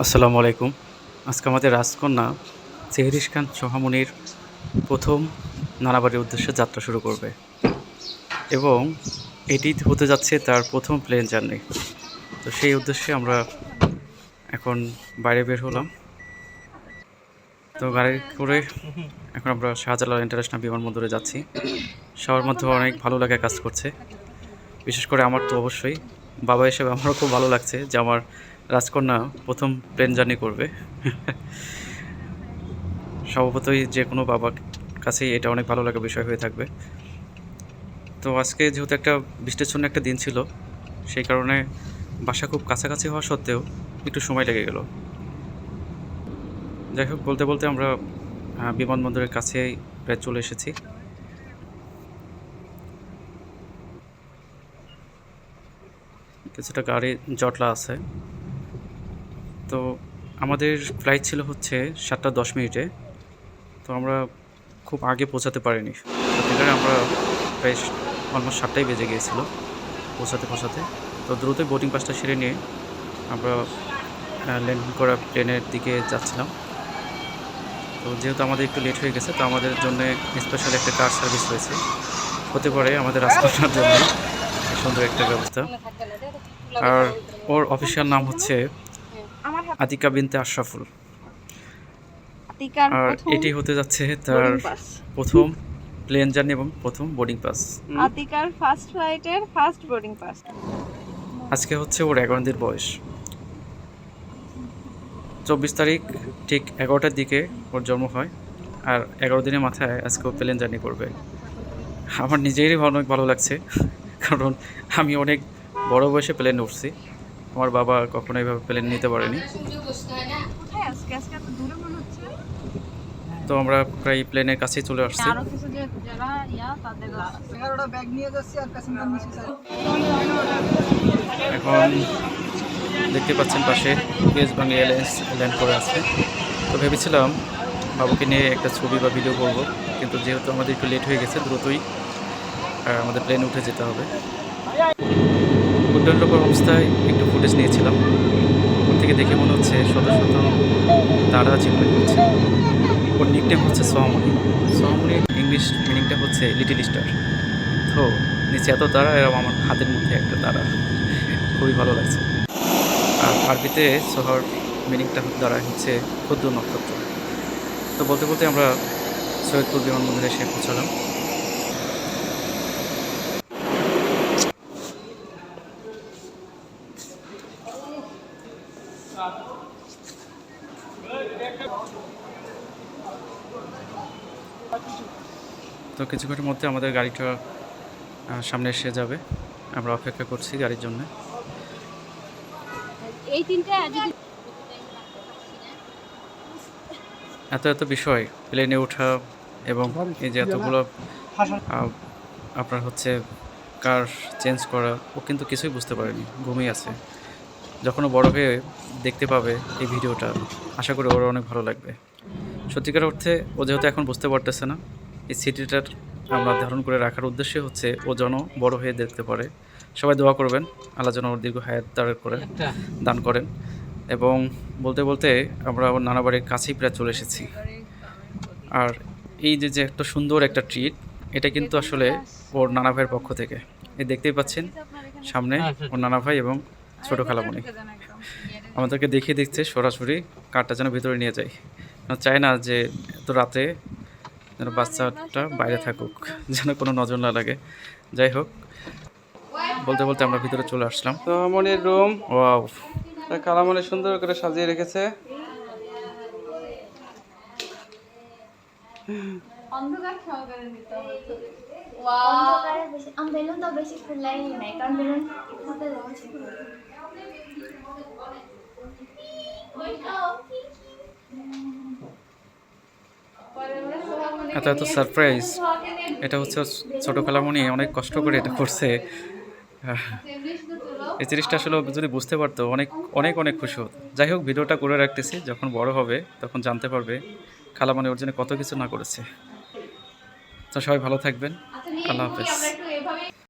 আসসালামু আলাইকুম। আজকে আমাদের রাজকন্যা চেহরিশ খান সোহামনির প্রথম নানাবাড়ির উদ্দেশ্যে যাত্রা শুরু করবে এবং এটি হতে যাচ্ছে তার প্রথম প্লেন জার্নি। তো সেই উদ্দেশ্যে আমরা এখন বাইরে বের হলাম। তো গাড়ি করে এখন আমরা শাহজালাল ইন্টারন্যাশনাল বিমানবন্দরে যাচ্ছি। সবার মধ্যে অনেক ভালো লাগা কাজ করছে, বিশেষ করে আমার তো অবশ্যই। বাবা হিসেবে আমারও খুব ভালো লাগছে যে আমার রাজকন্যা প্রথম প্লেন জার্নি করবে। স্বভাবতই যে কোনো বাবার কাছেই এটা অনেক ভালো লাগার বিষয় হয়ে থাকবে। তো আজকে যেহেতু একটা বৃষ্টিচ্ছন্ন একটা দিন ছিল, সেই কারণে বাসা খুব কাছাকাছি হওয়া সত্ত্বেও একটু সময় লেগে গেল। যাই হোক, বলতে বলতে আমরা বিমানবন্দরের কাছেই প্রায় চলে এসেছি। কিছুটা গাড়ি জটলা আছে। তো আমাদের ফ্লাইট ছিল হচ্ছে 7:10। তো আমরা খুব আগে পৌঁছাতে পারিনি। সত্যিকারে আমরা প্রায় অলমোস্ট 7টাই বেজে গিয়েছিল পৌঁছাতে। তো দ্রুতই বোর্ডিং পাসটা সেরে নিয়ে আমরা ল্যান্ড করা প্লেনের দিকে যাচ্ছিলাম। তো যেহেতু আমাদের একটু লেট হয়ে গেছে, তো আমাদের জন্য স্পেশাল একটা কার সার্ভিস রয়েছে। হতে পারে আমাদের রাজকন্যার জন্য সুন্দর একটা ব্যবস্থা। আর ওর অফিসিয়াল নাম হচ্ছে আতিকা বিনতে আশরাফুল। আর এটি হতে যাচ্ছে তার প্রথম প্লেন জার্নি এবং প্রথম বোর্ডিং পাস। আতিকার ফার্স্ট ফ্লাইটের ফার্স্ট বোর্ডিং পাস। আজকে হচ্ছে ওর 11 দিন বয়স। 24 তারিখ ঠিক 11টার দিকে ওর জন্ম হয়। আর 11 দিনের মাথায় আজকে ও প্লেন জার্নি করবে। আমার নিজেরই অনেক ভালো লাগছে, কারণ আমি অনেক বড় বয়সে প্লেনে উঠছি। আমার বাবা কখনো এইভাবে প্লেন নিতে পারেনি। তো আমরা প্রায় প্লেনের কাছেই চলে আসছি। এখন দেখতে পাচ্ছেন পাশে ইউএস বাংলা এয়ারলাইন্স ল্যান্ড করে আছে। তো ভেবেছিলাম বাবুকে নিয়ে একটা ছবি বা ভিডিও করব, কিন্তু যেহেতু আমাদের একটু লেট হয়ে গেছে, দ্রুতই আমাদের প্লেনে উঠে যেতে হবে। উড্ডয়ন রোবট অবস্থায় একটু ফুটেজ নিয়েছিলাম। ওর থেকে দেখে মনে হচ্ছে শত শত তারা ঝিলমিল করছে। ওর নিকনেম হচ্ছে সোহামনি। সোহামনির ইংলিশ মিনিংটা হচ্ছে লিটিল স্টার। তো নিচে এত তারা, এরকম আমার হাতের মধ্যে একটা তারা, খুবই ভালো লাগছে। আর আরবিতে সোহার মিনিংটা দ্বারা হচ্ছে ক্ষুদ্র নক্ষত্র। তো বলতে বলতে আমরা সৈয়দপুর বিমানবন্দরে এসে পৌঁছালাম। তো কিছুক্ষণের মধ্যে আমাদের গাড়িটা সামনে এসে যাবে। আমরা অপেক্ষা করছি গাড়ির জন্য। এত এত বিষয় প্লেনে ওঠা এবং এই যে এতগুলো আপনার হচ্ছে কার চেঞ্জ করা, ও কিন্তু কিছুই বুঝতে পারেনি, ঘুমিয়ে আছে। যখন ও বড় হয়ে দেখতে পাবে এই ভিডিওটা, আশা করি ওর অনেক ভালো লাগবে। সত্যিকার অর্থে ও যেহেতু এখন বুঝতে পারতেছে না, এই স্মৃতিটার আমরা ধারণ করে রাখার উদ্দেশ্যে হচ্ছে ও যেন বড় হয়ে দেখতে পারে। সবাই দোয়া করবেন, আল্লাহ যেন ওর দীর্ঘ হায়াত দান করেন। এবং বলতে বলতে আমরা ওর নানা বাড়ির কাছেই প্রায় চলে এসেছি। আর এই যে যে একটা সুন্দর একটা ট্রিট, এটা কিন্তু আসলে ওর নানা ভাইয়ের পক্ষ থেকে। এই দেখতেই পাচ্ছেন সামনে ওর নানা ভাই এবং ছোটো খালামণি আমাদেরকে দেখিয়ে দিচ্ছে সরাসরি কারটা যেন ভিতরে নিয়ে যায়। চায় না যে এত রাতে যেন বাচ্চাটা বাইরে থাকুক, যেন কোনো নজর না লাগে। যাই হোক, বলতে বলতে আমরা ভিতরে চলে আসলাম। তো মনির রুম, ওয়াও, খালামণি সুন্দর করে সাজিয়ে রেখেছে। অন্ধকার সহকারে নিতে হবে। আমি বেলুন তো বেশি ফুলাই নাই, কারণ বেলুন ফুটে যাচ্ছে। এত এত সারপ্রাইজ, এটা হচ্ছে ছোটো খালামণি অনেক কষ্ট করে এটা করছে। এই জিনিসটা আসলে যদি বুঝতে পারতো অনেক অনেক অনেক খুশি হতো। যাই হোক, ভিডিওটা করে রাখতেছি, যখন বড় হবে তখন জানতে পারবে খালামণি ওর জন্য কত কিছু না করেছে। তো সবাই ভালো থাকবেন, আল্লাহ হাফেজ।